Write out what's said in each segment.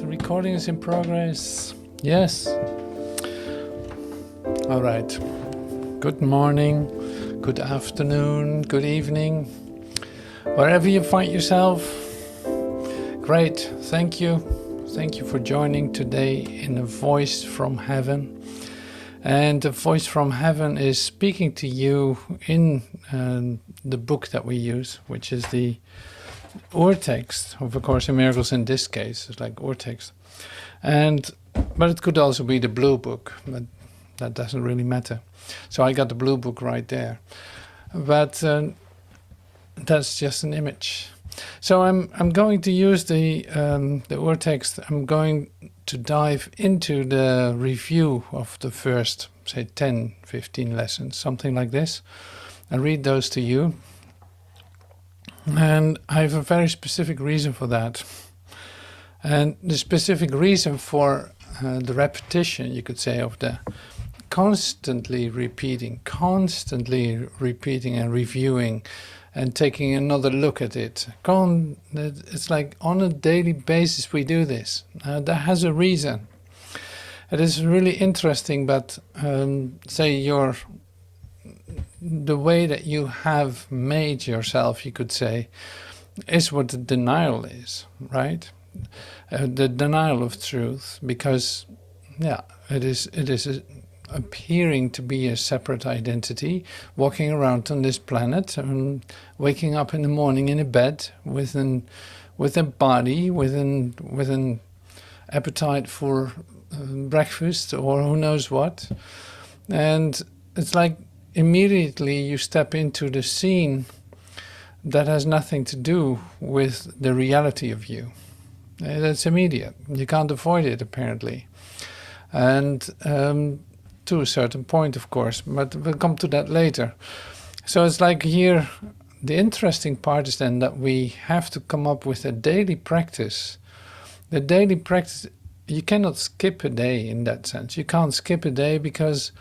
The recording is in progress. Yes. All right. Good morning, good afternoon, good evening. Wherever you find yourself. Great. Thank you. Thank you for joining today in A Voice from Heaven. And The Voice from Heaven is speaking to you in the book that we use, which is the urtext of A Course in Miracles. In this case, it's like urtext. But it could also be the blue book, but that doesn't really matter. So I got the blue book right there. But that's just an image. So I'm going to use the urtext. I'm going to dive into the review of the first, say, 10, 15 lessons, something like this. I read those to you. And I have a very specific reason for that. And the specific reason for the repetition, you could say, of the constantly repeating and reviewing and taking another look at it. It's like on a daily basis we do this. That has a reason. It is really interesting, but say the way that you have made yourself, you could say, is what the denial is, right? The denial of truth, because, yeah, it is appearing to be a separate identity, walking around on this planet and waking up in the morning in a bed with a body, with an appetite for breakfast or who knows what. And it's like immediately you step into the scene that has nothing to do with the reality of you. That's immediate. You can't avoid it, apparently. And to a certain point, of course, but we'll come to that later. So it's like here, the interesting part is then that we have to come up with a daily practice. The daily practice, you cannot skip a day in that sense. You can't skip a day because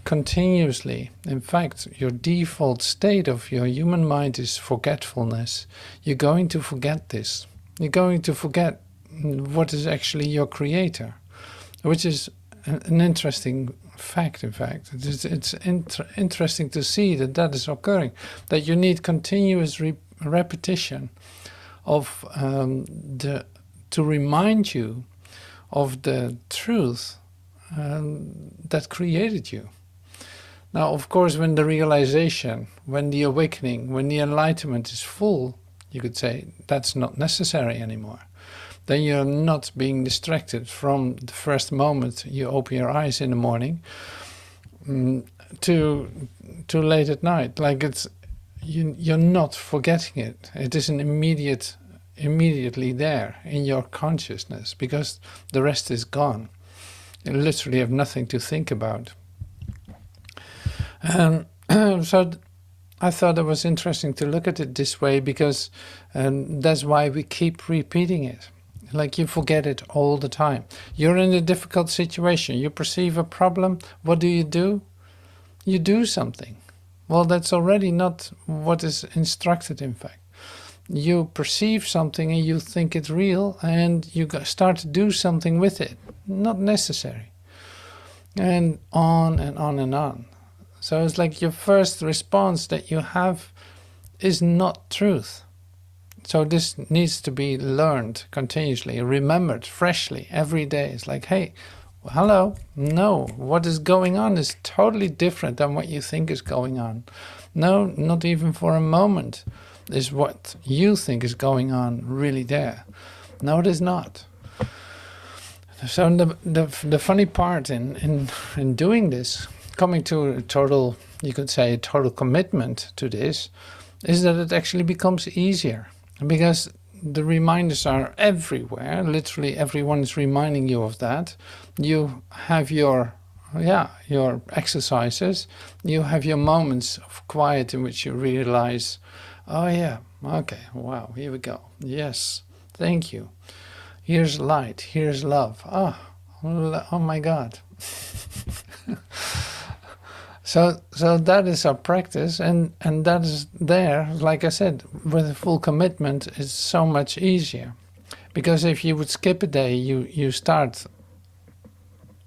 continuously, in fact, your default state of your human mind is forgetfulness. You're going to forget this. You're going to forget what is actually your creator, which is an interesting fact, in fact. It's interesting to see that is occurring, that you need continuous repetition of to remind you of the truth that created you. Now, of course, when the realization, when the awakening, when the enlightenment is full, you could say that's not necessary anymore. Then you're not being distracted from the first moment you open your eyes in the morning to late at night. Like you're not forgetting it. It is immediately there in your consciousness because the rest is gone. You literally have nothing to think about. So I thought it was interesting to look at it this way because that's why we keep repeating it. Like you forget it all the time. You're in a difficult situation. You perceive a problem. What do? You do something. Well, that's already not what is instructed, in fact. You perceive something and you think it's real and you start to do something with it. Not necessary. And on and on and on. So it's like your first response that you have is not truth. So this needs to be learned continuously, remembered freshly every day. It's like, hey, hello, no, what is going on is totally different than what you think is going on. No, not even for a moment is what you think is going on really there. No, it is not. So the funny part in doing this, coming to a total, you could say, a total commitment to this, is that it actually becomes easier. Because the reminders are everywhere. Literally everyone is reminding you of that. You have your exercises. You have your moments of quiet in which you realize, oh yeah, okay, wow, here we go. Yes, thank you. Here's light, here's love. Oh my God. So that is our practice, and that is there, like I said, with a full commitment, it's so much easier. Because if you would skip a day, you start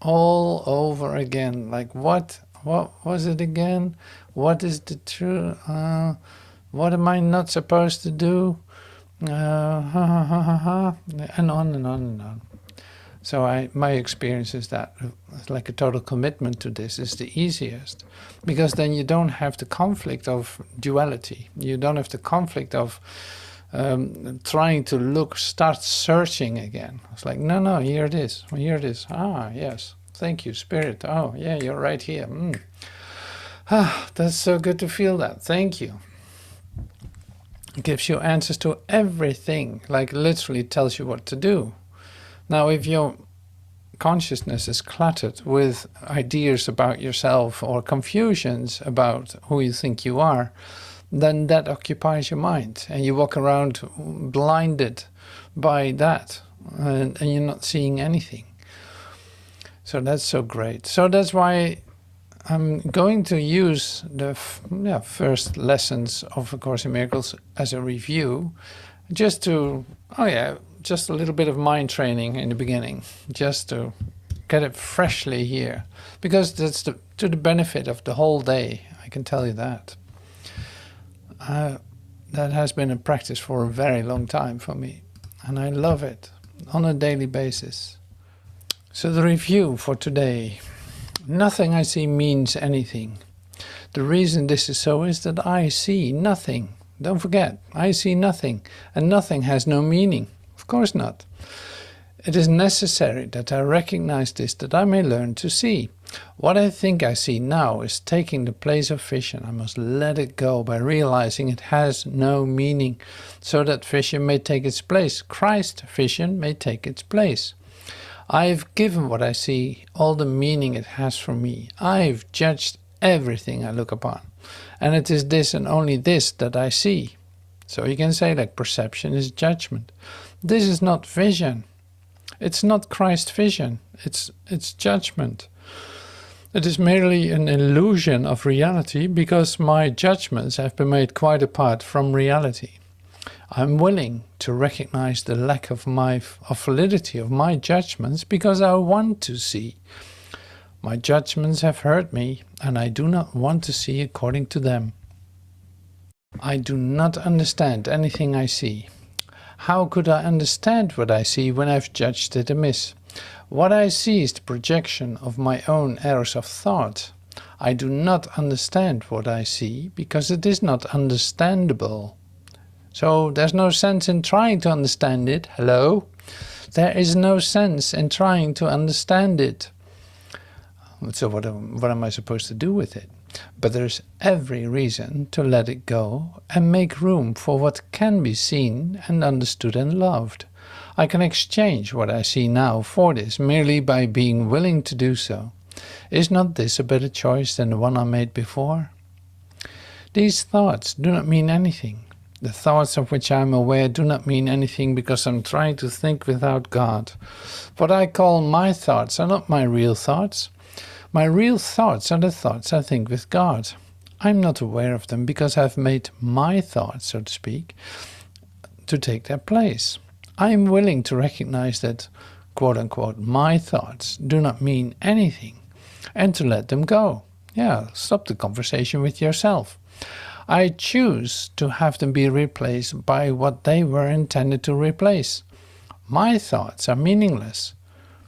all over again. Like, what was it again? What is the truth? What am I not supposed to do? And on and on and on. So my experience is that like a total commitment to this is the easiest, because then you don't have the conflict of duality. You don't have the conflict of trying to start searching again. It's like, no, here it is. Here it is. Ah, yes. Thank you, Spirit. Oh, yeah, you're right here. That's so good to feel that. Thank you. It gives you answers to everything, like literally tells you what to do. Now, if your consciousness is cluttered with ideas about yourself or confusions about who you think you are, then that occupies your mind, and you walk around blinded by that, and you're not seeing anything. So that's so great. So that's why I'm going to use the first lessons of A Course in Miracles as a review, just to, just a little bit of mind training in the beginning, just to get it freshly here, because that's to the benefit of the whole day, I can tell you that. That has been a practice for a very long time for me, and I love it on a daily basis. So the review for today: nothing I see means anything. The reason this is so is that I see nothing. Don't forget, I see nothing, and nothing has no meaning. Of course not. It is necessary that I recognize this, that I may learn to see. What I think I see now is taking the place of vision. I must let it go by realizing it has no meaning, so that vision may take its place. Christ vision may take its place. I've given what I see all the meaning it has for me. I've judged everything I look upon, and it is this and only this that I see. So you can say, like, perception is judgment. This is not vision. It's not Christ vision. It's judgment. It is merely an illusion of reality, because my judgments have been made quite apart from reality. I'm willing to recognize the lack of validity of my judgments, because I want to see. My judgments have hurt me, and I do not want to see according to them. I do not understand anything I see. How could I understand what I see when I've judged it amiss? What I see is the projection of my own errors of thought. I do not understand what I see, because it is not understandable. So there's no sense in trying to understand it. Hello? There is no sense in trying to understand it. So what am I supposed to do with it? But there's every reason to let it go and make room for what can be seen and understood and loved. I can exchange what I see now for this merely by being willing to do so. Is not this a better choice than the one I made before? These thoughts do not mean anything. The thoughts of which I am aware do not mean anything, because I'm trying to think without God. What I call my thoughts are not my real thoughts. My real thoughts are the thoughts I think with God. I'm not aware of them because I've made my thoughts, so to speak, to take their place. I am willing to recognize that, quote-unquote, my thoughts do not mean anything, and to let them go. Yeah, stop the conversation with yourself. I choose to have them be replaced by what they were intended to replace. My thoughts are meaningless,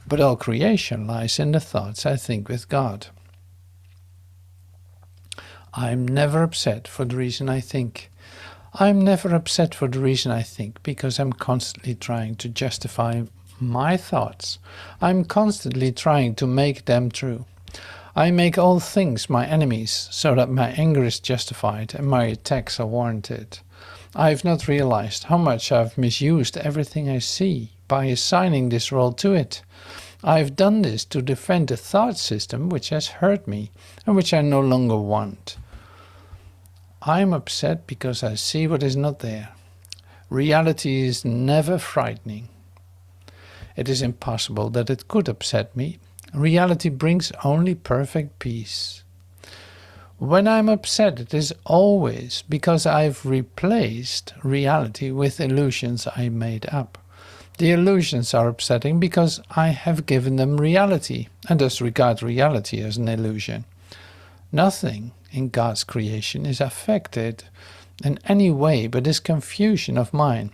but all creation lies in the thoughts I think with God. I'm never upset for the reason I think. I'm never upset for the reason I think, because I'm constantly trying to justify my thoughts. I'm constantly trying to make them true. I make all things my enemies, so that my anger is justified and my attacks are warranted. I have not realized how much I've misused everything I see by assigning this role to it. I have done this to defend a thought system which has hurt me and which I no longer want. I am upset because I see what is not there. Reality is never frightening. It is impossible that it could upset me. Reality brings only perfect peace. When I'm upset, it is always because I've replaced reality with illusions I made up. The illusions are upsetting because I have given them reality, and thus regard reality as an illusion. Nothing in God's creation is affected in any way by this confusion of mine.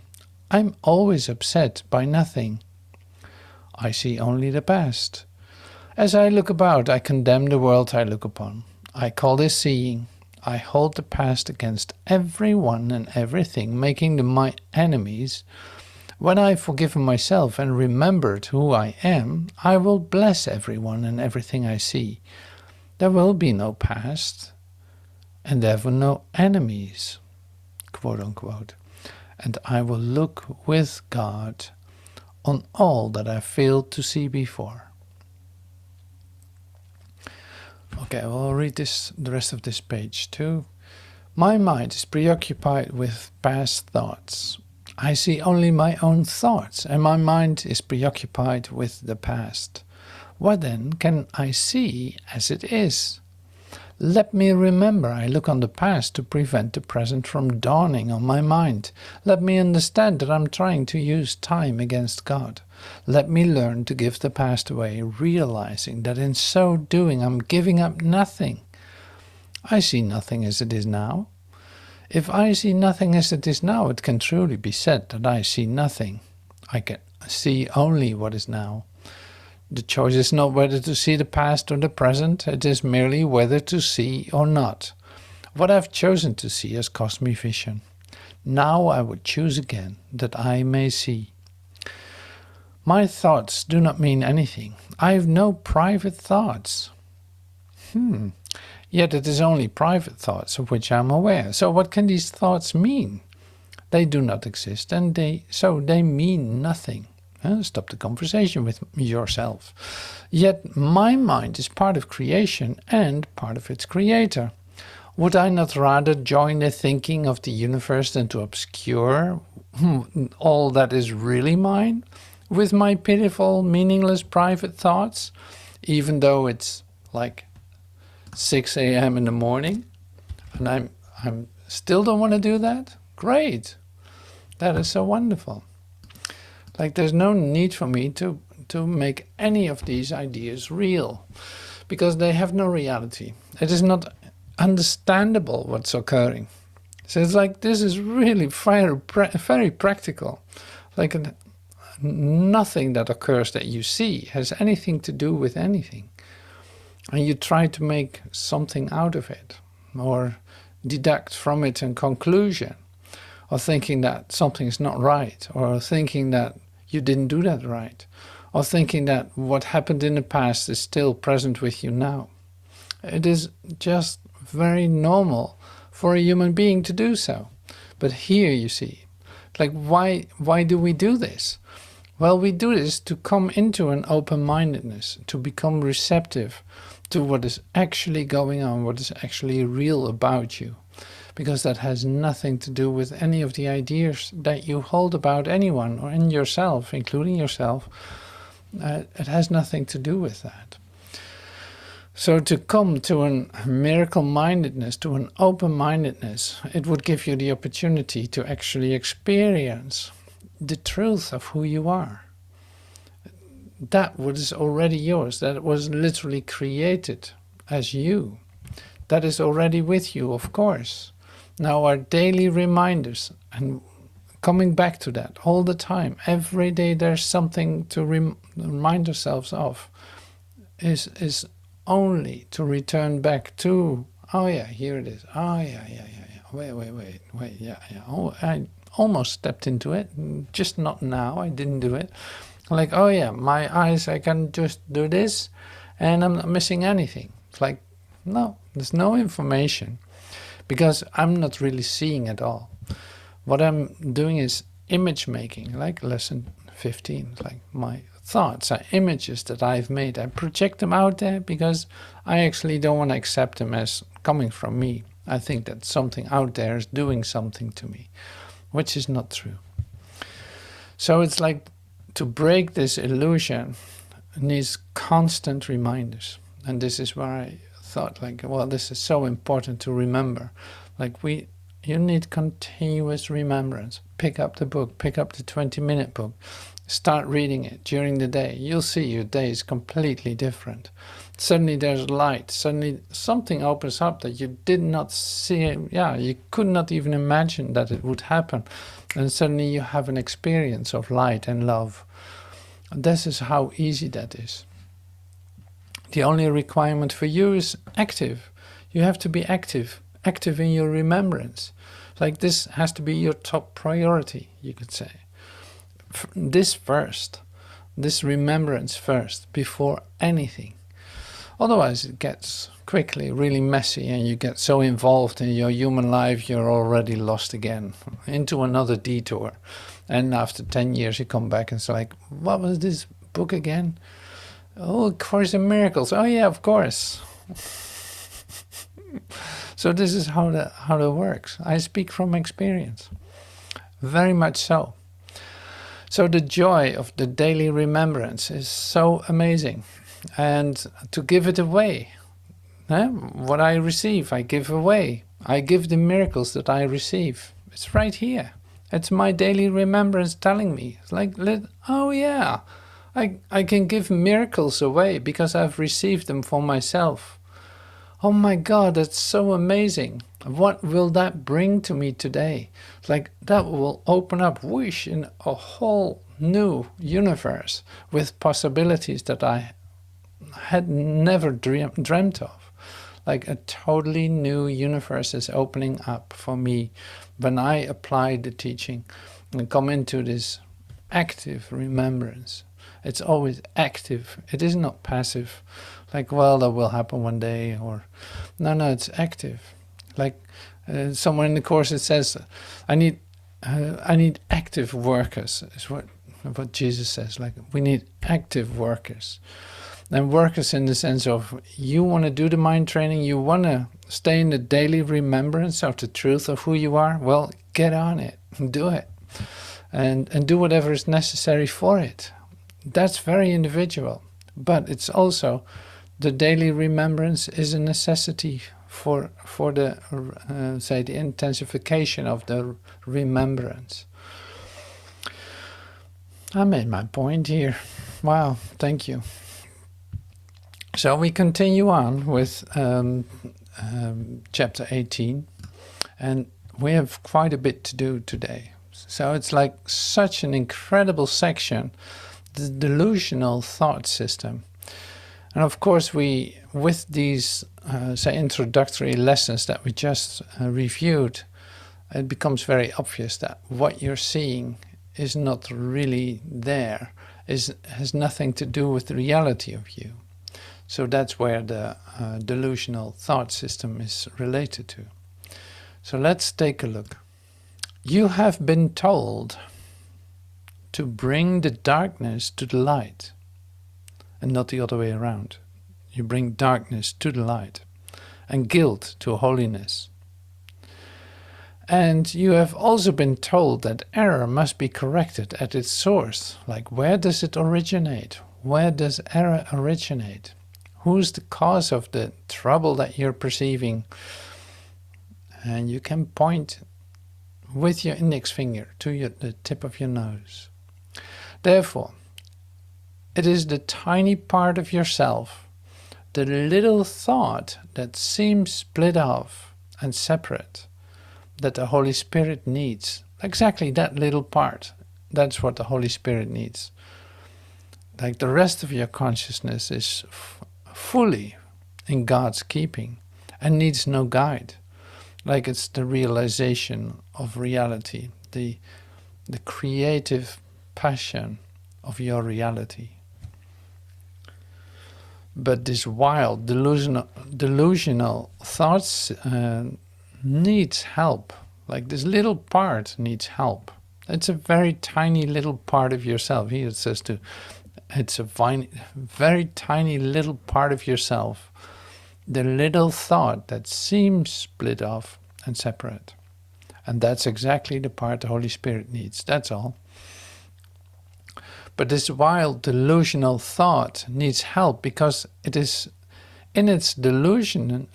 I'm always upset by nothing. I see only the past. As I look about, I condemn the world I look upon. I call this seeing. I hold the past against everyone and everything, making them my enemies. When I've forgiven myself and remembered who I am, I will bless everyone and everything I see. There will be no past, and therefore no enemies, quote unquote. And I will look with God on all that I failed to see before. Okay, well, I'll read the rest of this page too. My mind is preoccupied with past thoughts. I see only my own thoughts, and my mind is preoccupied with the past. What then can I see as it is? Let me remember I look on the past to prevent the present from dawning on my mind. Let me understand that I'm trying to use time against God. Let me learn to give the past away, realizing that in so doing I'm giving up nothing. I see nothing as it is now. If I see nothing as it is now, it can truly be said that I see nothing. I can see only what is now. The choice is not whether to see the past or the present, it is merely whether to see or not. What I've chosen to see has cost me vision. Now I would choose again, that I may see. My thoughts do not mean anything. I have no private thoughts. Yet it is only private thoughts of which I am aware. So what can these thoughts mean? They do not exist, and so they mean nothing. Stop the conversation with yourself. Yet my mind is part of creation and part of its creator. Would I not rather join the thinking of the universe than to obscure all that is really mine with my pitiful, meaningless private thoughts, even though it's like 6 a.m. in the morning, and I'm still don't want to do that? Great. That is so wonderful. Like, there's no need for me to make any of these ideas real, because they have no reality. It is not understandable what's occurring. So it's like, this is really very practical. Like, nothing that occurs that you see has anything to do with anything. And you try to make something out of it, or deduct from it a conclusion, or thinking that something is not right, or thinking that you didn't do that right, or thinking that what happened in the past is still present with you now. It is just very normal for a human being to do so. But here you see, like, why do we do this? Well, we do this to come into an open-mindedness, to become receptive to what is actually going on, what is actually real about you. Because that has nothing to do with any of the ideas that you hold about anyone or in yourself, including yourself. It has nothing to do with that. So to come to a miracle-mindedness, to an open-mindedness, it would give you the opportunity to actually experience the truth of who you are. That was already yours, that was literally created as you. That is already with you, of course. Now our daily reminders, and coming back to that all the time, every day there's something to remind ourselves of, is only to return back to, oh yeah, here it is, oh yeah, wait, yeah, oh, I almost stepped into it, just not now, I didn't do it. Like, oh yeah, my eyes, I can just do this, and I'm not missing anything. It's like, no, there's no information, because I'm not really seeing at all. What I'm doing is image making, like lesson 15, like my thoughts are images that I've made. I project them out there because I actually don't want to accept them as coming from me. I think that something out there is doing something to me, which is not true. So it's like, to break this illusion needs constant reminders. And this is where I thought, like, well, this is so important to remember. Like, you need continuous remembrance. Pick up the book, pick up the 20-minute book. Start reading it during the day. You'll see your day is completely different. Suddenly there's light. Suddenly something opens up that you did not see. Yeah, you could not even imagine that it would happen. And suddenly you have an experience of light and love. This is how easy that is. The only requirement for you is active. You have to be active in your remembrance. Like this has to be your top priority, you could say. This first, this remembrance first, before anything. Otherwise it gets quickly really messy and you get so involved in your human life you're already lost again into another detour. And after 10 years you come back and it's like, what was this book again? Oh, Course in Miracles. Oh yeah, of course. So this is how that works. I speak from experience. Very much so. So the joy of the daily remembrance is so amazing. And to give it away. What I receive, I give away. I give the miracles that I receive. It's right here. It's my daily remembrance telling me. It's like, oh yeah, I can give miracles away because I've received them for myself. Oh my God, that's so amazing. What will that bring to me today? Like that will open up, whoosh, in a whole new universe with possibilities that I had never dreamt of. Like a totally new universe is opening up for me when I apply the teaching and come into this active remembrance. It's always active. It is not passive. Like, well, that will happen one day, or no, it's active. Like somewhere in the Course it says, I need active workers, is what Jesus says. Like, we need active workers. And workers in the sense of, you want to do the mind training, you want to stay in the daily remembrance of the truth of who you are, well, get on it, do it. And do whatever is necessary for it. That's very individual. But it's also, the daily remembrance is a necessity for the, say, the intensification of the remembrance. I made my point here. Wow, thank you. So we continue on with chapter 18, and we have quite a bit to do today. So it's like such an incredible section, the delusional thought system. And of course we, with these, say, introductory lessons that we just reviewed, it becomes very obvious that what you're seeing is not really there, has nothing to do with the reality of you. So that's where the delusional thought system is related to. So let's take a look. You have been told to bring the darkness to the light, and not the other way around. You bring darkness to the light, and guilt to holiness. And you have also been told that error must be corrected at its source. Like, where does it originate? Where does error originate? Who's the cause of the trouble that you're perceiving? And you can point with your index finger to the tip of your nose. Therefore, it is the tiny part of yourself, the little thought that seems split off and separate, that the Holy Spirit needs. Exactly that little part. That's what the Holy Spirit needs. Like the rest of your consciousness is fully in God's keeping and needs no guide. Like it's the realization of reality, the creative passion of your reality. But this wild, delusional thoughts needs help. Like this little part needs help. It's a very tiny little part of yourself. Here it says to, it's a very tiny little part of yourself. The little thought that seems split off and separate. And that's exactly the part the Holy Spirit needs. That's all. But this wild delusional thought needs help because it is in its delusions,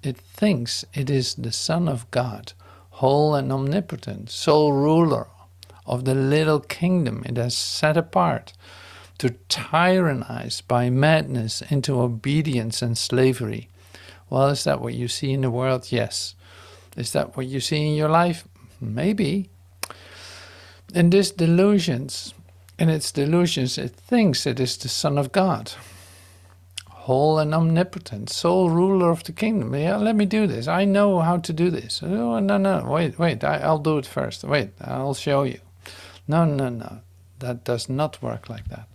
it thinks it is the Son of God, whole and omnipotent, sole ruler of the little kingdom it has set apart to tyrannize by madness into obedience and slavery. Well, is that what you see in the world? Yes. Is that what you see in your life? Maybe. In its delusions, it thinks it is the Son of God, whole and omnipotent, sole ruler of the kingdom. Yeah, let me do this. I know how to do this. Oh, no, wait, I'll do it first. Wait, I'll show you. No. That does not work like that.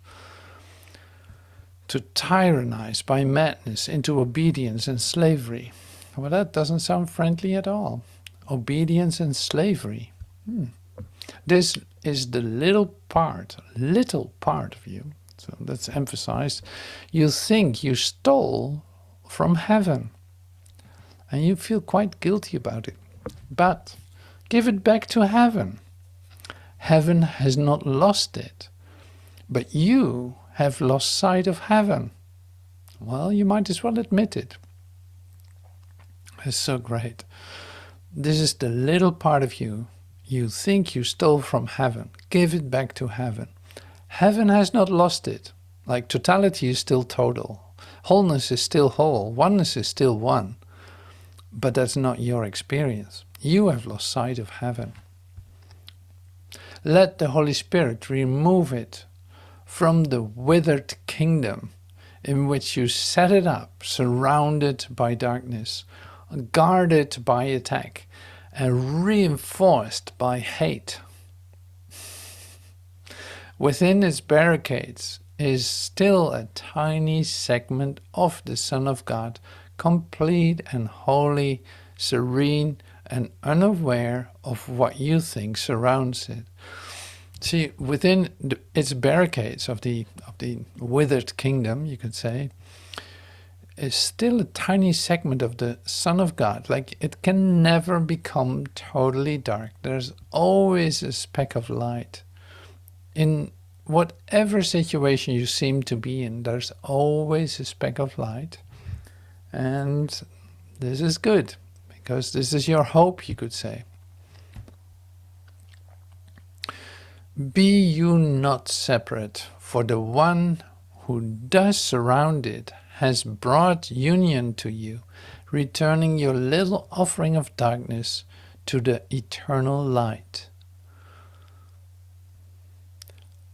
To tyrannize by madness into obedience and slavery. Well, that doesn't sound friendly at all. Obedience and slavery. This is the little part of you. So that's emphasized. You think you stole from heaven. And you feel quite guilty about it. But give it back to heaven. Heaven has not lost it. But you have lost sight of heaven. Well, you might as well admit it. It's so great. This is the little part of you. You think you stole from heaven. Give it back to heaven. Heaven has not lost it. Like totality is still total. Wholeness is still whole. Oneness is still one. But that's not your experience. You have lost sight of heaven. Let the Holy Spirit remove it from the withered kingdom in which you set it up, surrounded by darkness, guarded by attack, and reinforced by hate. Within its barricades is still a tiny segment of the Son of God, complete and holy, serene and unaware of what you think surrounds it. See, within its barricades of the withered kingdom, you could say, is still a tiny segment of the Son of God. Like, it can never become totally dark. There's always a speck of light. In whatever situation you seem to be in, there's always a speck of light. And this is good, because this is your hope, you could say. Be you not separate, for the one who does surround it has brought union to you, returning your little offering of darkness to the eternal light.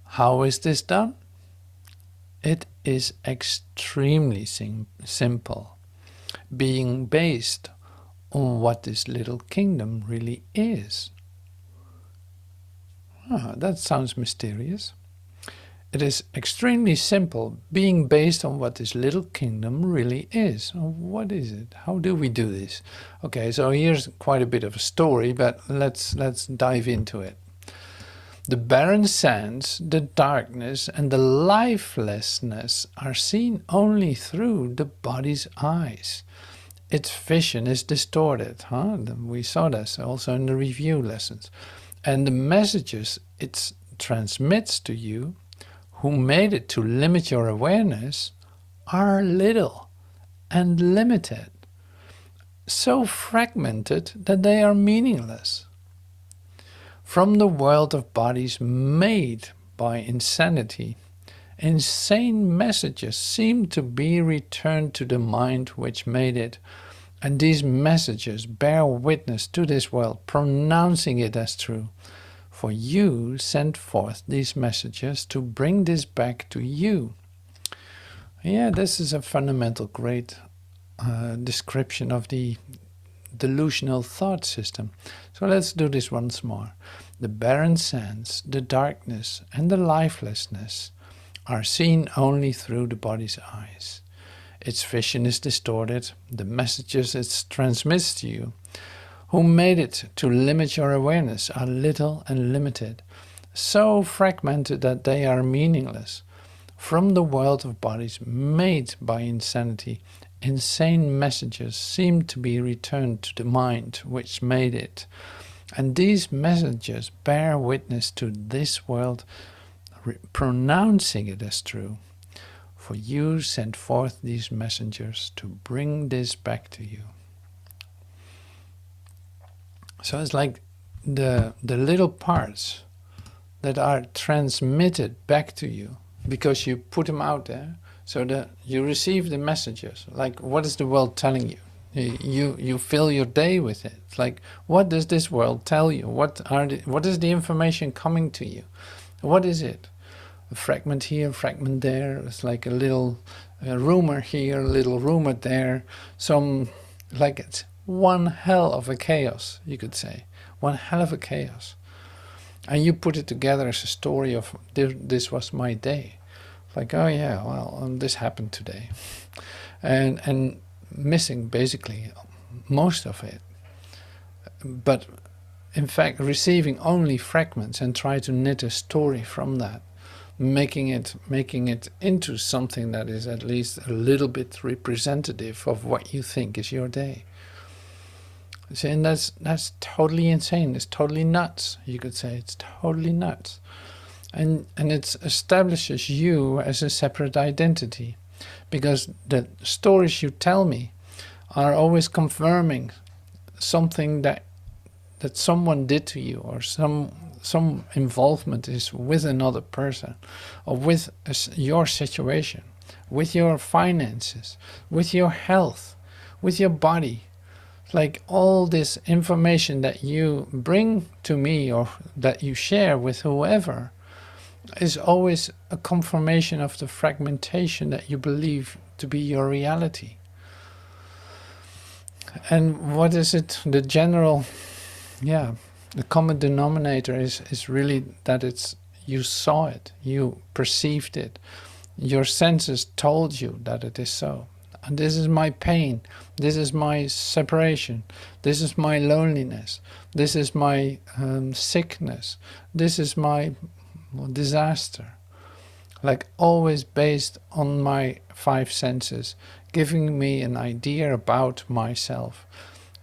How is this done? It is extremely simple, being based on what this little kingdom really is. That sounds mysterious. It is extremely simple, being based on what this little kingdom really is. What is it? How do we do this? Okay, so here's quite a bit of a story, but let's dive into it. The barren sands, the darkness, and the lifelessness are seen only through the body's eyes. Its vision is distorted. We saw this also in the review lessons. And the messages it transmits to you, who made it to limit your awareness, are little and limited, so fragmented that they are meaningless. From the world of bodies made by insanity, insane messages seem to be returned to the mind which made it, and these messages bear witness to this world, pronouncing it as true. For you sent forth these messages to bring this back to you. Yeah, this is a fundamental great description of the delusional thought system. So let's do this once more. The barren sands, the darkness, and the lifelessness are seen only through the body's eyes. Its vision is distorted. The messages it transmits to you, who made it to limit your awareness, are little and limited, so fragmented that they are meaningless. From the world of bodies made by insanity, insane messages seem to be returned to the mind which made it. And these messages bear witness to this world, pronouncing it as true. For you sent forth these messengers to bring this back to you. So it's like the little parts that are transmitted back to you because you put them out there, so that you receive the messages. Like, what is the world telling you? You fill your day with it. It's like, what does this world tell you? What is the information coming to you? What is it? A fragment here, a fragment there. It's like a little rumor here, a little rumor there. Like it's one hell of a chaos, you could say. One hell of a chaos. And you put it together as a story of, this was my day. Like, oh yeah, well, this happened today. And missing basically most of it. But in fact, receiving only fragments and try to knit a story from that, making it into something that is at least a little bit representative of what you think is your day. See, and that's totally insane. It's totally nuts, you could say. It's totally nuts. And it establishes you as a separate identity, because the stories you tell me are always confirming something that someone did to you, or some involvement is with another person, or with your situation, with your finances, with your health, with your body. Like all this information that you bring to me or that you share with whoever is always a confirmation of the fragmentation that you believe to be your reality. And what is it? The general, the common denominator is really that you saw it, you perceived it, your senses told you that it is so. And this is my pain, this is my separation, this is my loneliness, this is my sickness, this is my disaster. Like always based on my five senses, giving me an idea about myself.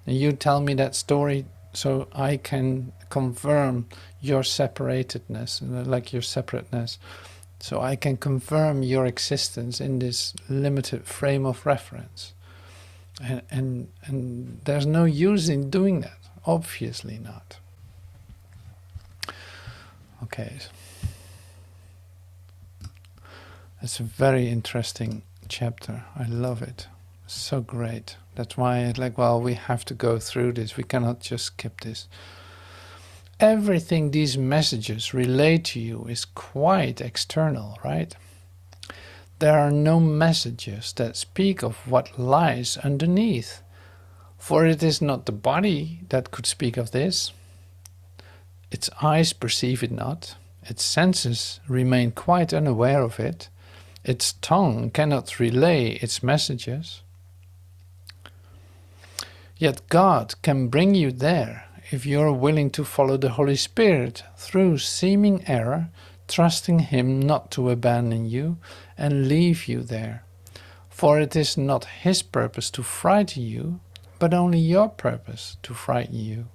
And you tell me that story so I can confirm your separatedness, like your separateness. So I can confirm your existence in this limited frame of reference. And there's no use in doing that. Obviously not. Okay. It's a very interesting chapter. I love it. So great. That's why it's like, well, we have to go through this. We cannot just skip this. Everything these messages relate to you is quite external, right? There are no messages that speak of what lies underneath, for it is not the body that could speak of this. Its eyes perceive it not, its senses remain quite unaware of it, its tongue cannot relay its messages. Yet God can bring you there, if you are willing to follow the Holy Spirit through seeming error, trusting Him not to abandon you and leave you there. For it is not His purpose to frighten you, but only your purpose to frighten you.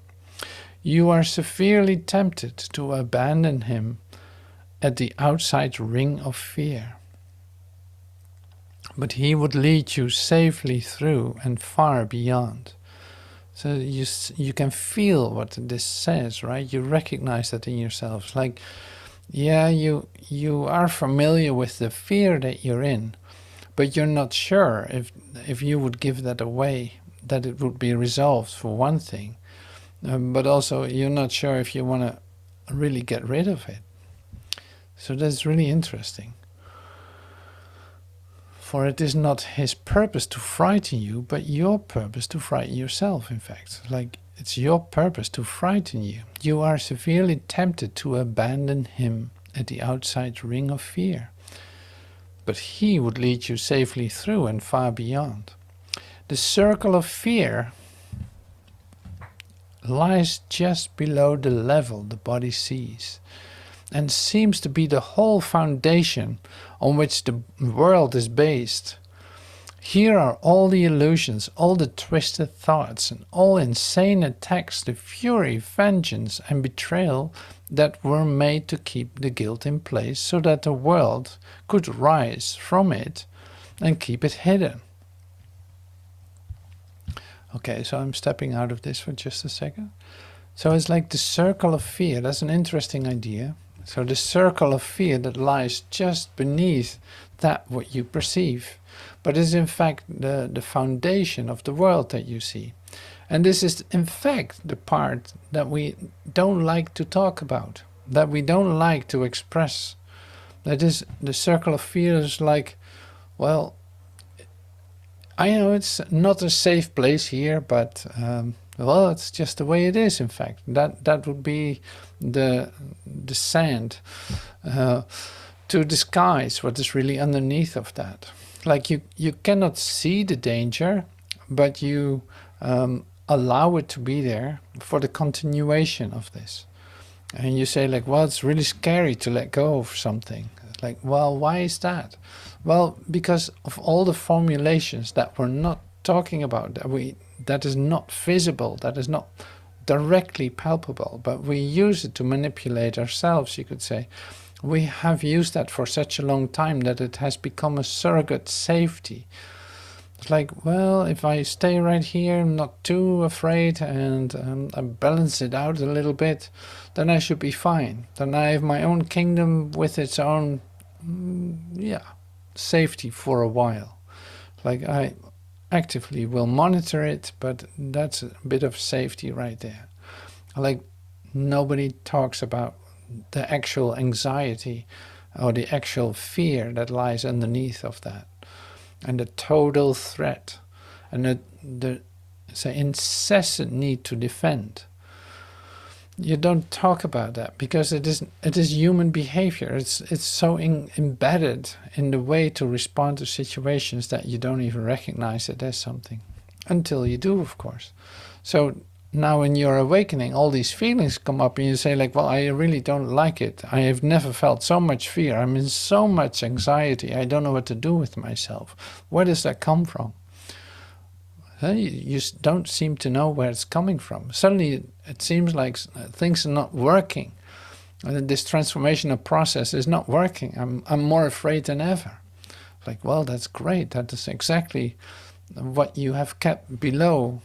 You are severely tempted to abandon Him at the outside ring of fear. But He would lead you safely through and far beyond. So you can feel what this says, right? You recognize that in yourself. It's like, yeah, you are familiar with the fear that you're in, but you're not sure if you would give that away, that it would be resolved, for one thing. But also you're not sure if you want to really get rid of it. So that's really interesting. For it is not His purpose to frighten you, but your purpose to frighten yourself, in fact. Like, it's your purpose to frighten you. You are severely tempted to abandon Him at the outside ring of fear. But He would lead you safely through and far beyond. The circle of fear lies just below the level the body sees, and seems to be the whole foundation on which the world is based. Here are all the illusions, all the twisted thoughts, and all insane attacks, the fury, vengeance, and betrayal that were made to keep the guilt in place, so that the world could rise from it and keep it hidden. Okay, so I'm stepping out of this for just a second. So it's like the circle of fear. That's an interesting idea. So the circle of fear that lies just beneath that what you perceive, but is in fact the foundation of the world that you see. And this is in fact the part that we don't like to talk about, that we don't like to express. That is, the circle of fear is like, well, I know it's not a safe place here, but well, it's just the way it is. In fact, that would be the sand to disguise what is really underneath of that. Like you cannot see the danger, but you allow it to be there for the continuation of this. And you say like, well, it's really scary to let go of something. Like, well, why is that? Well, because of all the formulations that we're not talking about, that is not visible, that is not directly palpable, but we use it to manipulate ourselves, you could say. We have used that for such a long time that it has become a surrogate safety. It's like, well, if I stay right here, I'm not too afraid, and I balance it out a little bit, then I should be fine. Then I have my own kingdom with its own, safety for a while. Like I actively will monitor it, but that's a bit of safety right there. Like nobody talks about the actual anxiety or the actual fear that lies underneath of that. And the total threat, and the incessant need to defend. You don't talk about that because it is human behavior. It's so embedded in the way to respond to situations that you don't even recognize it as something, until you do, of course. So now in your awakening, all these feelings come up and you say like, well, I really don't like it. I have never felt so much fear. I'm in so much anxiety. I don't know what to do with myself. Where does that come from? You don't seem to know where it's coming from. Suddenly it seems like things are not working. This transformational process is not working. I'm more afraid than ever. Like, well, that's great. That is exactly what you have kept below,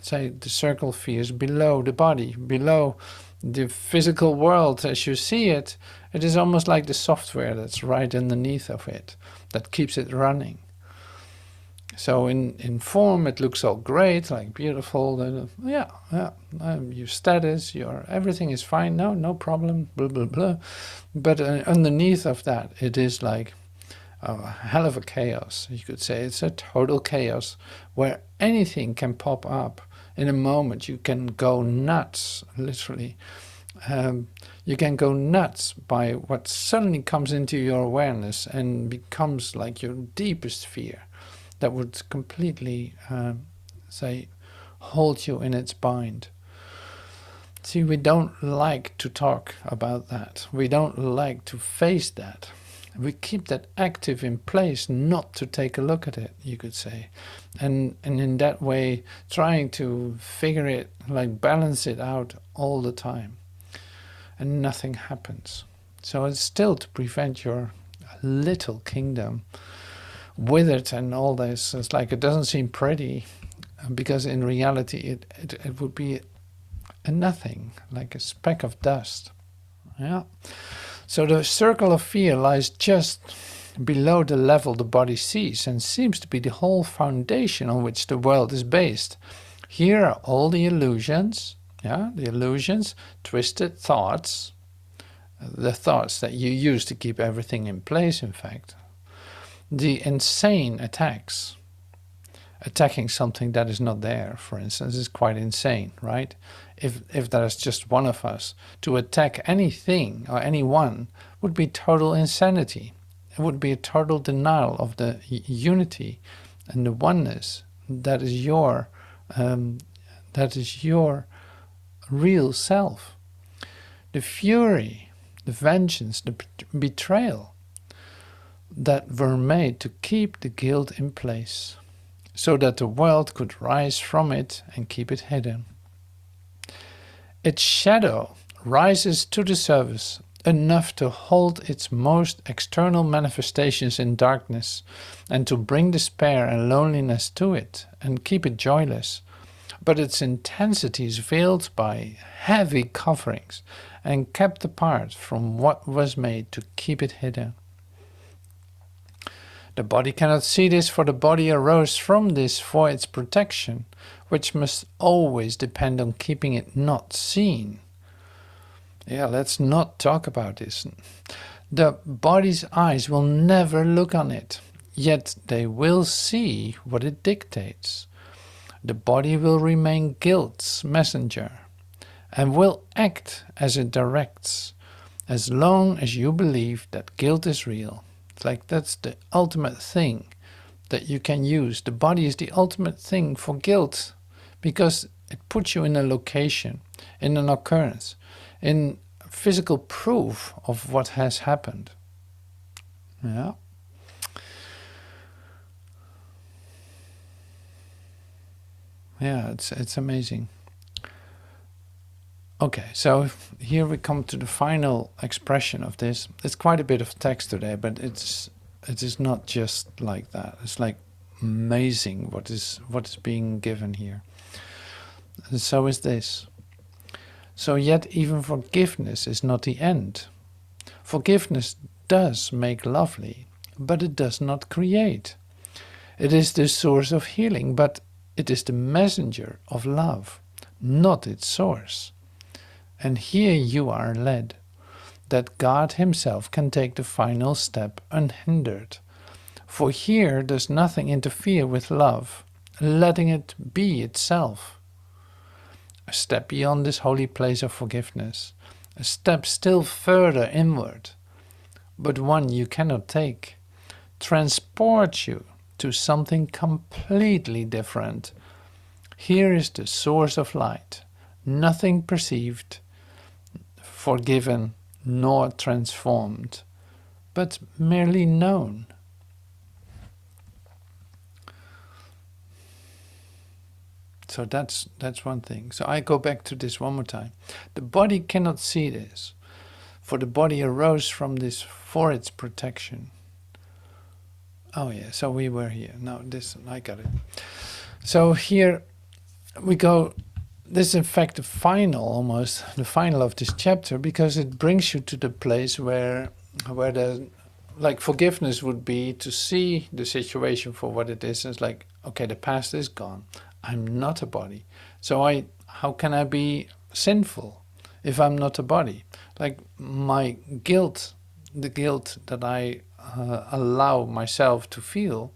say, the circle of fears, below the body, below the physical world as you see it. It is almost like the software that's right underneath of it that keeps it running. So in form it looks all great, like beautiful, your status, everything is fine, no problem, blah blah blah. But underneath of that it is like a hell of a chaos, you could say. It's a total chaos where anything can pop up in a moment. You can go nuts, literally. You can go nuts by what suddenly comes into your awareness and becomes like your deepest fear. That would completely, hold you in its bind. See, we don't like to talk about that. We don't like to face that. We keep that active in place not to take a look at it, you could say. And in that way, trying to figure it, like balance it out all the time. And nothing happens. So it's still to prevent your little kingdom withered and all this. It's like it doesn't seem pretty, because in reality it would be a nothing, like a speck of dust. Yeah. So the circle of fear lies just below the level the body sees and seems to be the whole foundation on which the world is based. Here are all the illusions, twisted thoughts, the thoughts that you use to keep everything in place, in fact. The insane attacks. Attacking something that is not there, for instance, is quite insane, right? If there is just one of us, to attack anything or anyone would be total insanity. It would be a total denial of the unity and the oneness that is your real self. The fury, the vengeance, the betrayal that were made to keep the guilt in place, so that the world could rise from it and keep it hidden. Its shadow rises to the surface enough to hold its most external manifestations in darkness and to bring despair and loneliness to it and keep it joyless. but its intensity is veiled by heavy coverings and kept apart from what was made to keep it hidden. The body cannot see this, for the body arose from this for its protection, which must always depend on keeping it not seen. Yeah, let's not talk about this. The body's eyes will never look on it, yet they will see what it dictates. The body will remain guilt's messenger and will act as it directs, as long as you believe that guilt is real. It's like that's the ultimate thing that you can use. The body is the ultimate thing for guilt, because it puts you in a location, in an occurrence, in physical proof of what has happened. Yeah. Yeah, it's amazing. Okay, so here we come to the final expression of this. It's quite a bit of text today, but it is not just like that. It's like amazing what is being given here. And so is this. So yet even forgiveness is not the end. Forgiveness does make lovely, but it does not create. It is the source of healing, but it is the messenger of love, not its source. And here you are led, that God himself can take the final step unhindered. For here does nothing interfere with love, letting it be itself. A step beyond this holy place of forgiveness, a step still further inward, but one you cannot take, transports you to something completely different. Here is the source of light, nothing perceived, forgiven, nor transformed, but merely known. So that's one thing. So I go back to this one more time. The body cannot see this, for the body arose from this for its protection. Oh yeah, so we were here. No, this, I got it. So here we go. This is in fact the final of this chapter, because it brings you to the place where the, like, forgiveness would be to see the situation for what it is. It's like, okay, the past is gone. I'm not a body. So how can I be sinful if I'm not a body? Like, my guilt, the guilt that I allow myself to feel,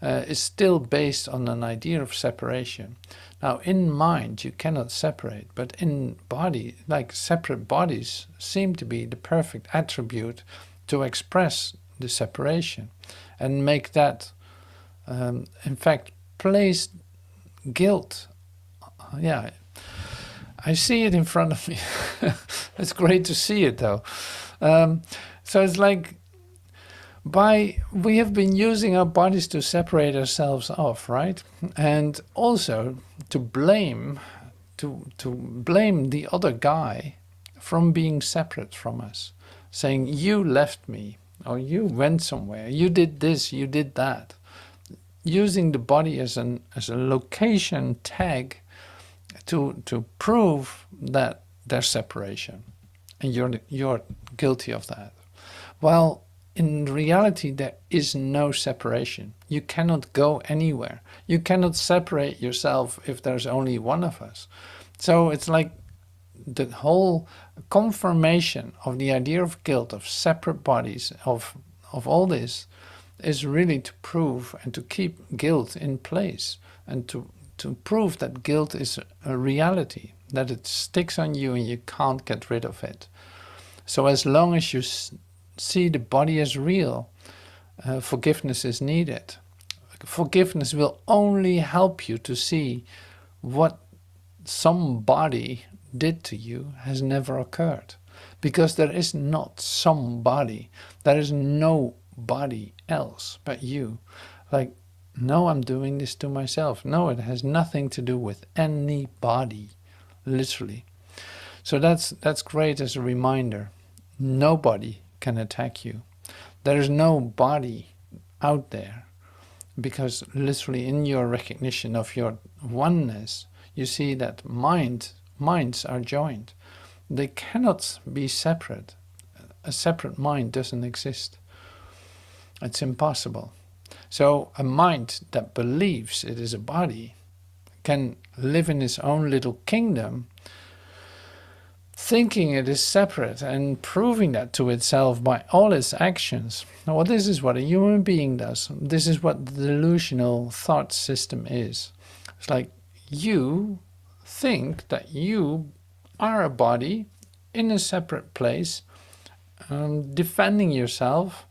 is still based on an idea of separation. Now, in mind, you cannot separate, but in body, like, separate bodies seem to be the perfect attribute to express the separation and make that, in fact, place guilt. Yeah, I see it in front of me. It's great to see it, though. So it's like, we have been using our bodies to separate ourselves off, right? And also to blame the other guy from being separate from us, saying, you left me, or you went somewhere, you did this, you did that, using the body as a location tag to prove that there's separation, and you're guilty of that. Well, in reality, there is no separation. You cannot go anywhere. You cannot separate yourself if there's only one of us. So it's like the whole confirmation of the idea of guilt, of separate bodies, of all this, is really to prove and to keep guilt in place, and to prove that guilt is a reality, that it sticks on you and you can't get rid of it. So as long as you see the body as real, forgiveness is needed. Forgiveness will only help you to see what somebody did to you has never occurred, because there is not somebody, there is nobody else but you. Like, no, I'm doing this to myself. No, it has nothing to do with anybody, literally. So that's great as a reminder. Nobody can attack you. There is no body out there, because literally in your recognition of your oneness, you see that minds are joined. They cannot be separate. A separate mind doesn't exist. It's impossible. So a mind that believes it is a body can live in its own little kingdom, thinking it is separate and proving that to itself by all its actions. Well, this is what a human being does. This is what the delusional thought system is. It's like you think that you are a body in a separate place, defending yourself,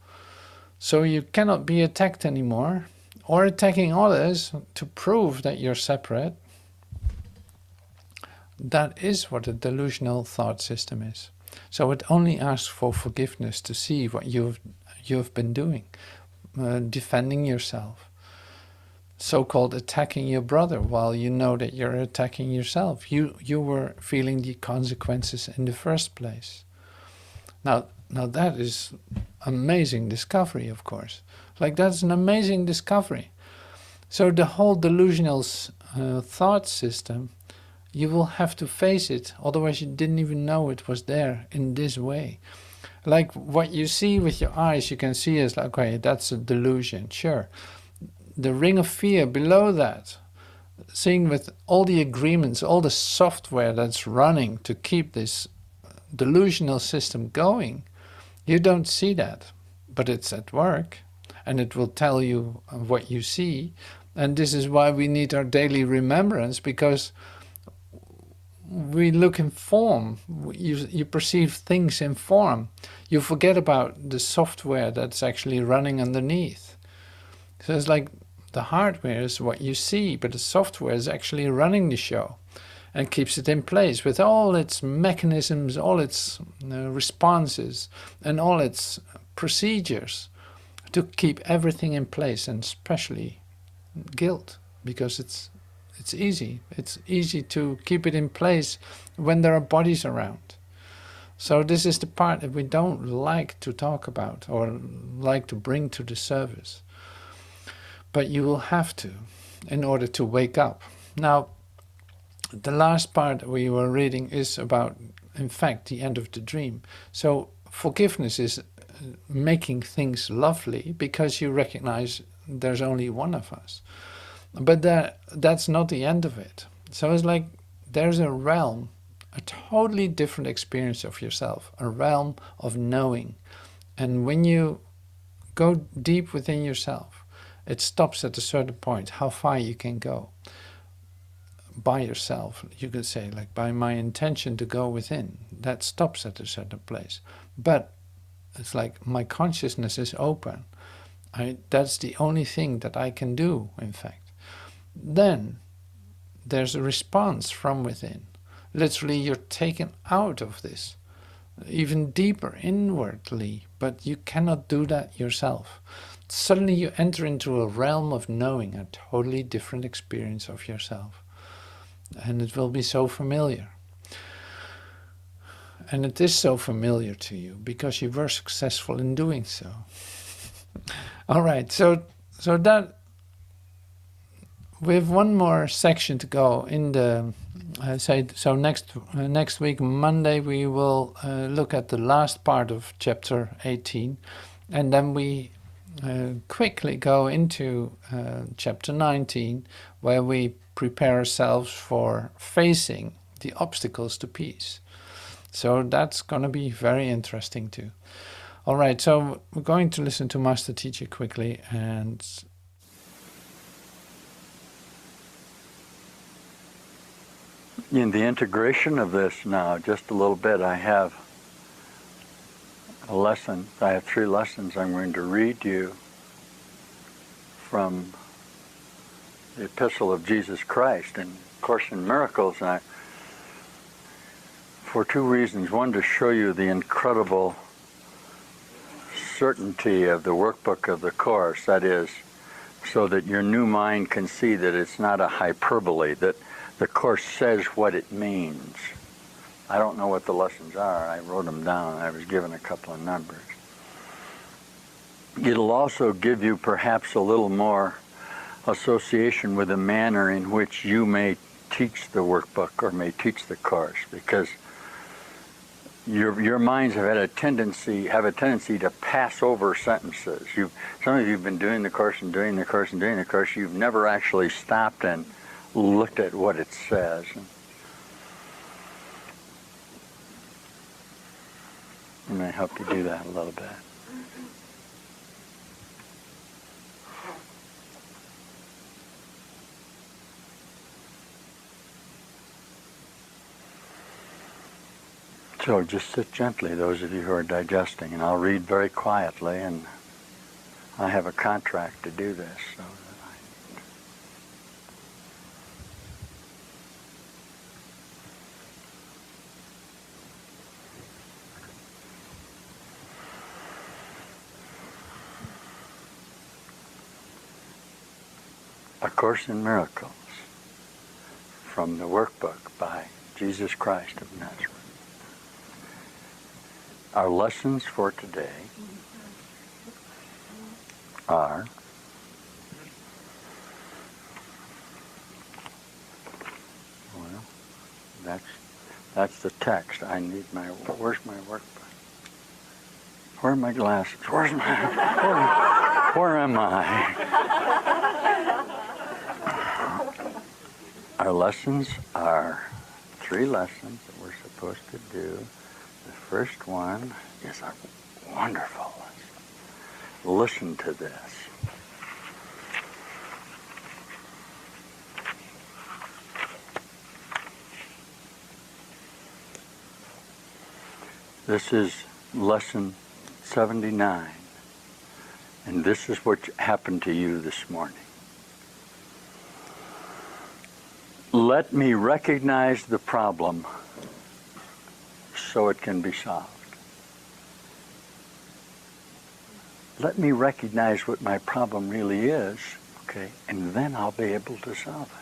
so you cannot be attacked anymore, or attacking others to prove that you're separate. That is what a delusional thought system is. So it only asks for forgiveness to see what you've been doing, defending yourself, so-called attacking your brother while you know that you're attacking yourself. You were feeling the consequences in the first place. Now that is amazing discovery, of course. Like, that's an amazing discovery. So the whole delusional thought system, you will have to face it, otherwise you didn't even know it was there in this way. Like what you see with your eyes, you can see as like, okay, that's a delusion, sure. The ring of fear below that, seeing with all the agreements, all the software that's running to keep this delusional system going, you don't see that, but it's at work, and it will tell you what you see. And this is why we need our daily remembrance, because we look in form. You perceive things in form. You forget about the software that's actually running underneath. So it's like the hardware is what you see, but the software is actually running the show and keeps it in place with all its mechanisms, all its responses, and all its procedures to keep everything in place, and especially guilt, because it's easy. It's easy to keep it in place when there are bodies around. So this is the part that we don't like to talk about or like to bring to the service. But you will have to, in order to wake up. Now, the last part we were reading is about, in fact, the end of the dream. So forgiveness is making things lovely because you recognize there's only one of us. But that's not the end of it. So it's like there's a realm, a totally different experience of yourself, a realm of knowing. And when you go deep within yourself, it stops at a certain point, how far you can go. By yourself, you could say, like by my intention to go within, that stops at a certain place. But it's like my consciousness is open. That's the only thing that I can do, in fact. Then there's a response from within. Literally, you're taken out of this, even deeper inwardly, but you cannot do that yourself. Suddenly you enter into a realm of knowing, a totally different experience of yourself. And it will be so familiar. And it is so familiar to you because you were successful in doing so. All right, so that we have one more section to go in the. So next week, Monday, we will look at the last part of chapter 18, and then we quickly go into chapter 19, where we prepare ourselves for facing the obstacles to peace. So that's going to be very interesting too. All right, so we're going to listen to Master Teacher quickly. And in the integration of this now, just a little bit, I have a lesson. I have 3 lessons I'm going to read you from the Epistle of Jesus Christ and Course in Miracles. And for 2 reasons. One, to show you the incredible certainty of the workbook of the Course, that is, so that your new mind can see that it's not a hyperbole, that the Course says what it means. I don't know what the lessons are. I wrote them down. I was given a couple of numbers. It'll also give you perhaps a little more association with the manner in which you may teach the workbook or may teach the course, because your minds have a tendency to pass over sentences. Some of you have been doing the course and doing the course and doing the course. You've never actually stopped and looked at what it says. I'm going to help you do that a little bit. So just sit gently, those of you who are digesting, and I'll read very quietly, and I have a contract to do this. So A Course in Miracles from the workbook by Jesus Christ of Nazareth. Our lessons for today are that's the text. I need where's my workbook? Where are my glasses? Where am I? Our lessons are 3 lessons that we're supposed to do. The first one is a wonderful lesson. Listen to this. This is lesson 79, and this is what happened to you this morning. Let me recognize the problem so it can be solved. Let me recognize what my problem really is, okay, and then I'll be able to solve it.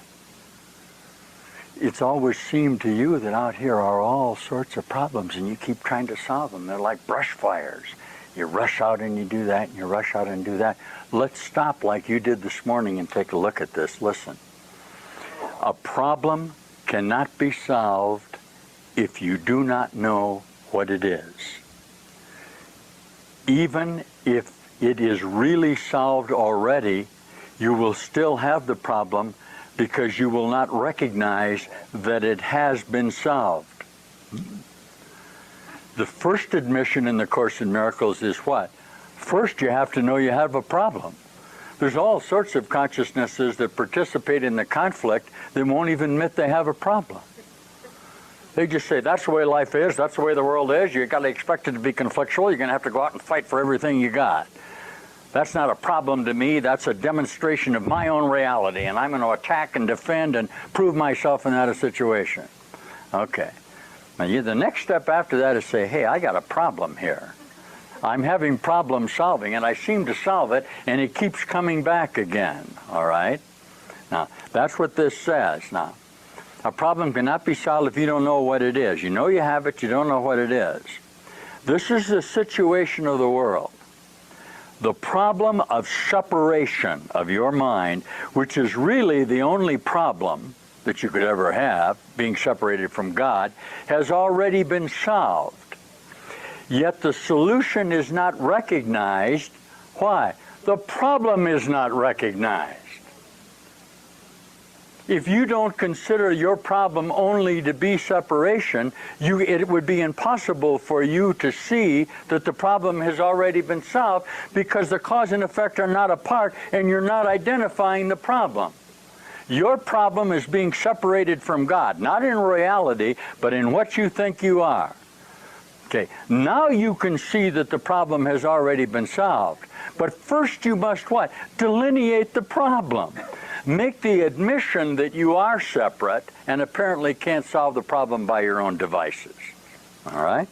It's always seemed to you that out here are all sorts of problems, and you keep trying to solve them. They're like brush fires. You rush out and you do that, and you rush out and do that. Let's stop like you did this morning and take a look at this. Listen. A problem cannot be solved if you do not know what it is. Even if it is really solved already, you will still have the problem because you will not recognize that it has been solved. The first admission in the Course in Miracles is what? First, you have to know you have a problem. There's all sorts of consciousnesses that participate in the conflict that won't even admit they have a problem. They just say, that's the way life is, that's the way the world is, you've got to expect it to be conflictual, you're going to have to go out and fight for everything you got. That's not a problem to me, that's a demonstration of my own reality, and I'm going to attack and defend and prove myself in that situation. Okay. Now the next step after that is say, hey, I got a problem here. I'm having problem solving, and I seem to solve it, and it keeps coming back again, all right? Now, that's what this says. Now, a problem cannot be solved if you don't know what it is. You know you have it, you don't know what it is. This is the situation of the world. The problem of separation of your mind, which is really the only problem that you could ever have, being separated from God, has already been solved. Yet the solution is not recognized. Why? The problem is not recognized. If you don't consider your problem only to be separation, it would be impossible for you to see that the problem has already been solved because the cause and effect are not apart and you're not identifying the problem. Your problem is being separated from God, not in reality, but in what you think you are. Okay, now you can see that the problem has already been solved. But first you must what? Delineate the problem. Make the admission that you are separate and apparently can't solve the problem by your own devices. All right?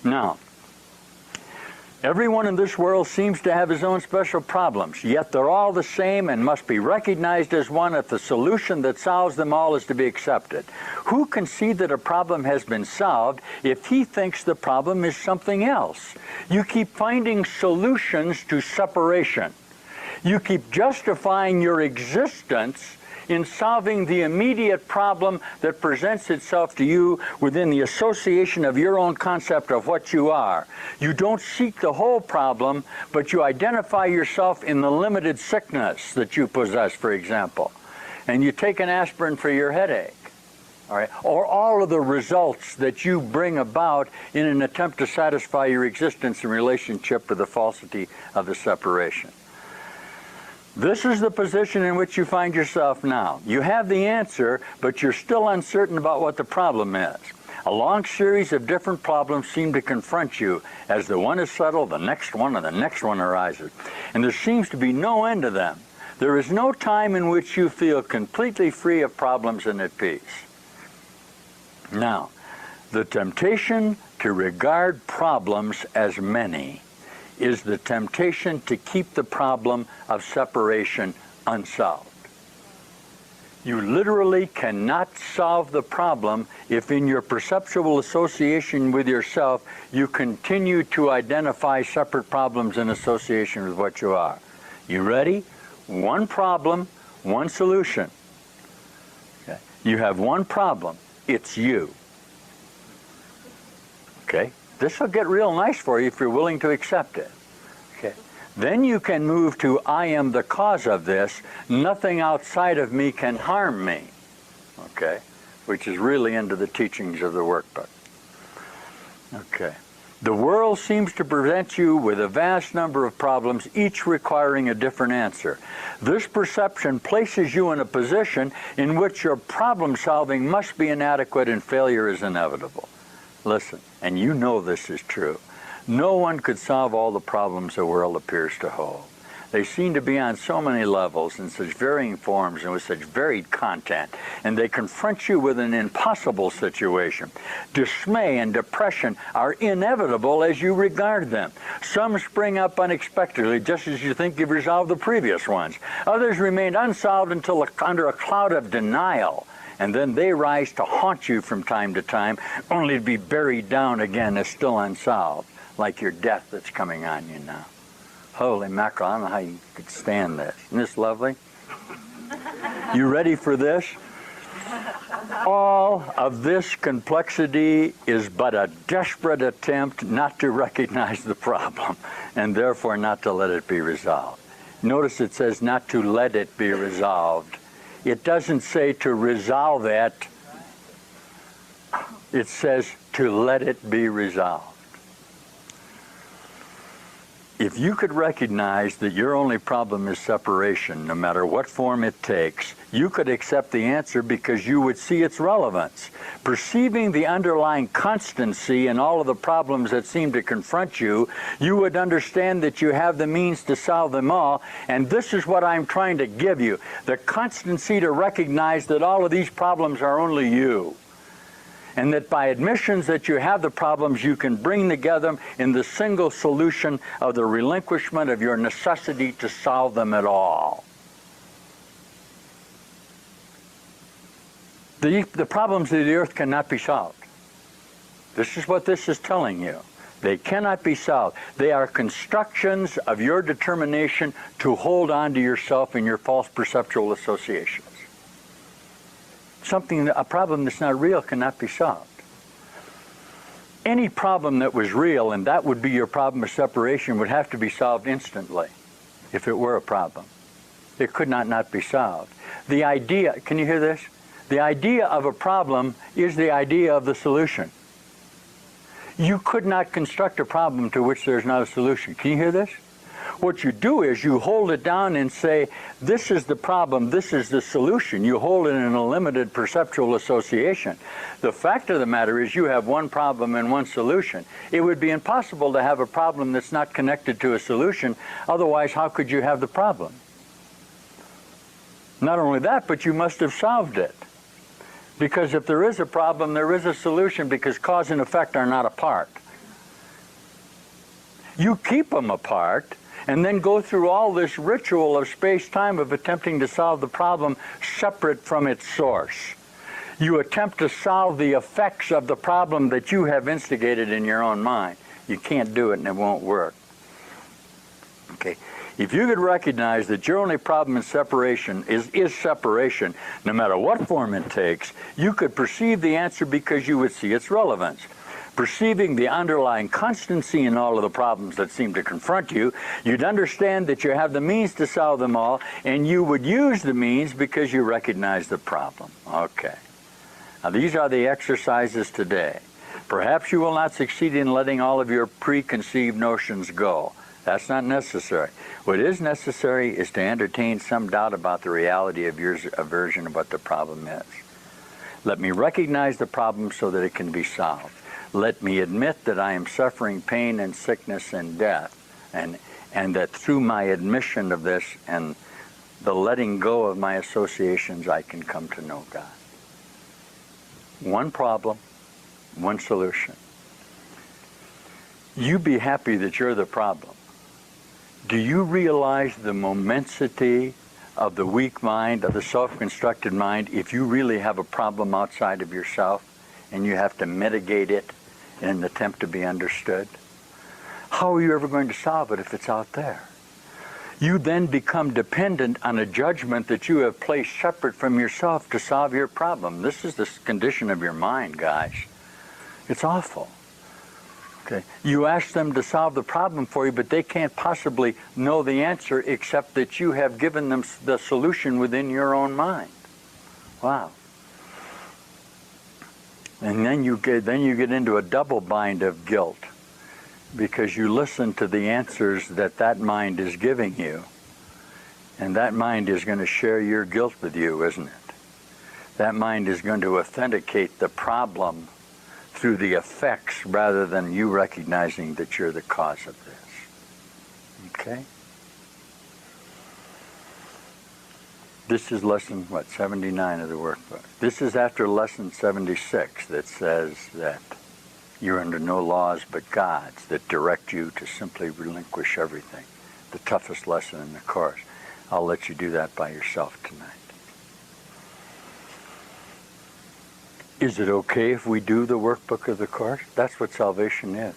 Now, everyone in this world seems to have his own special problems, yet they're all the same and must be recognized as one if the solution that solves them all is to be accepted. Who can see that a problem has been solved if he thinks the problem is something else? You keep finding solutions to separation. You keep justifying your existence in solving the immediate problem that presents itself to you within the association of your own concept of what you are. You don't seek the whole problem, but you identify yourself in the limited sickness that you possess, for example. And you take an aspirin for your headache. All right, or all of the results that you bring about in an attempt to satisfy your existence in relationship with the falsity of the separation. This is the position in which you find yourself now. You have the answer, but you're still uncertain about what the problem is. A long series of different problems seem to confront you. As the one is settled, the next one and the next one arises. And there seems to be no end to them. There is no time in which you feel completely free of problems and at peace. Now, the temptation to regard problems as many is the temptation to keep the problem of separation unsolved. You literally cannot solve the problem if in your perceptual association with yourself you continue to identify separate problems in association with what you are. You ready? One problem, one solution. Okay. You have one problem. It's you. Okay? This will get real nice for you if you're willing to accept it. Okay? Then you can move to, I am the cause of this. Nothing outside of me can harm me. Okay? Which is really into the teachings of the workbook. Okay. The world seems to present you with a vast number of problems, each requiring a different answer. This perception places you in a position in which your problem solving must be inadequate and failure is inevitable. Listen, and you know this is true. No one could solve all the problems the world appears to hold. They seem to be on so many levels in such varying forms and with such varied content, and they confront you with an impossible situation. Dismay and depression are inevitable as you regard them. Some spring up unexpectedly just as you think you've resolved the previous ones. Others remain unsolved until under a cloud of denial, and then they rise to haunt you from time to time, only to be buried down again as still unsolved, like your death that's coming on you now. Holy mackerel, I don't know how you could stand this. Isn't this lovely? You ready for this? All of this complexity is but a desperate attempt not to recognize the problem, and therefore not to let it be resolved. Notice it says not to let it be resolved. It doesn't say to resolve it. It says to let it be resolved. If you could recognize that your only problem is separation, no matter what form it takes, you could accept the answer because you would see its relevance. Perceiving the underlying constancy in all of the problems that seem to confront you, you would understand that you have the means to solve them all, and this is what I'm trying to give you, the constancy to recognize that all of these problems are only you. And that by admissions that you have the problems, you can bring together in the single solution of the relinquishment of your necessity to solve them at all. The problems of the earth cannot be solved. This is what this is telling you. They cannot be solved. They are constructions of your determination to hold on to yourself in your false perceptual associations. A problem that's not real cannot be solved. Any problem that was real, and that would be your problem of separation, would have to be solved instantly if it were a problem. It could not be solved. The idea, can you hear this? The idea of a problem is the idea of the solution. You could not construct a problem to which there's not a solution. Can you hear this? What you do is you hold it down and say, this is the problem, this is the solution. You hold it in a limited perceptual association. The fact of the matter is you have one problem and one solution. It would be impossible to have a problem that's not connected to a solution. Otherwise, how could you have the problem? Not only that, but you must have solved it. Because if there is a problem, there is a solution, because cause and effect are not apart. You keep them apart, and then go through all this ritual of space-time of attempting to solve the problem separate from its source. You attempt to solve the effects of the problem that you have instigated in your own mind. You can't do it and it won't work. Okay. If you could recognize that your only problem in separation is separation, no matter what form it takes, you could perceive the answer because you would see its relevance. Perceiving the underlying constancy in all of the problems that seem to confront you, you'd understand that you have the means to solve them all, and you would use the means because you recognize the problem. Okay. Now these are the exercises today. Perhaps you will not succeed in letting all of your preconceived notions go. That's not necessary. What is necessary is to entertain some doubt about the reality of your aversion of what the problem is. Let me recognize the problem so that it can be solved. Let me admit that I am suffering pain and sickness and death, and that through my admission of this and the letting go of my associations, I can come to know God. One problem, one solution. You be happy that you're the problem. Do you realize the momencity of the weak mind, of the self-constructed mind, if you really have a problem outside of yourself and you have to mitigate it in an attempt to be understood? How are you ever going to solve it if it's out there? You then become dependent on a judgment that you have placed separate from yourself to solve your problem. This is the condition of your mind, guys. It's awful. Okay. You ask them to solve the problem for you, but they can't possibly know the answer except that you have given them the solution within your own mind. Wow. And then you get into a double bind of guilt because you listen to the answers that mind is giving you, and that mind is going to share your guilt with you, isn't it? That mind is going to authenticate the problem through the effects rather than you recognizing that you're the cause of this. Okay? This is lesson, 79 of the workbook. This is after lesson 76 that says that you're under no laws but God's that direct you to simply relinquish everything. The toughest lesson in the course. I'll let you do that by yourself tonight. Is it okay if we do the workbook of the course? That's what salvation is.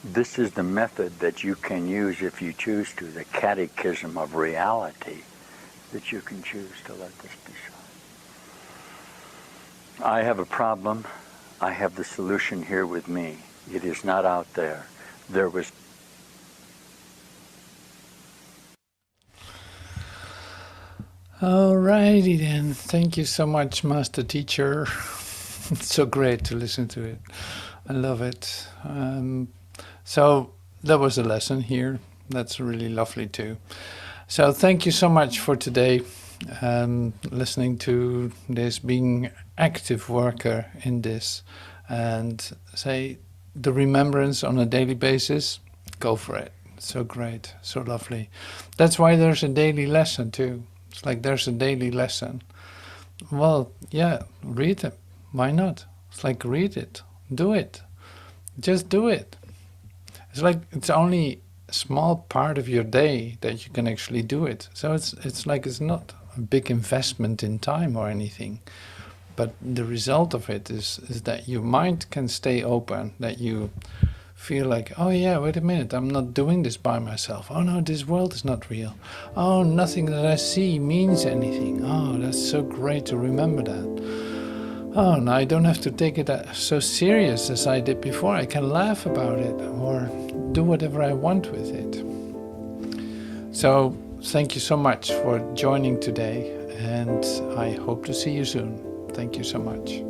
This is the method that you can use if you choose to, the catechism of reality that you can choose to let this be solved. I have a problem. I have the solution here with me. It is not out there. There was... Alrighty then. Thank you so much, Master Teacher. It's so great to listen to it. I love it. So that was a lesson here. That's really lovely too. So thank you so much for today, listening to this, being active worker in this, and say the remembrance on a daily basis, go for it. So great, so lovely. That's why there's a daily lesson too. It's like there's a daily lesson. Well, yeah, read it. Why not? It's like read it, do it. Just do it. It's like it's only a small part of your day that you can actually do it. So it's like it's not a big investment in time or anything. But the result of it is that your mind can stay open, that you feel like, oh yeah, wait a minute, I'm not doing this by myself. Oh no, this world is not real. Oh, nothing that I see means anything. Oh, that's so great to remember that. Oh, now I don't have to take it so serious as I did before. I can laugh about it or do whatever I want with it. So thank you so much for joining today, and I hope to see you soon. Thank you so much.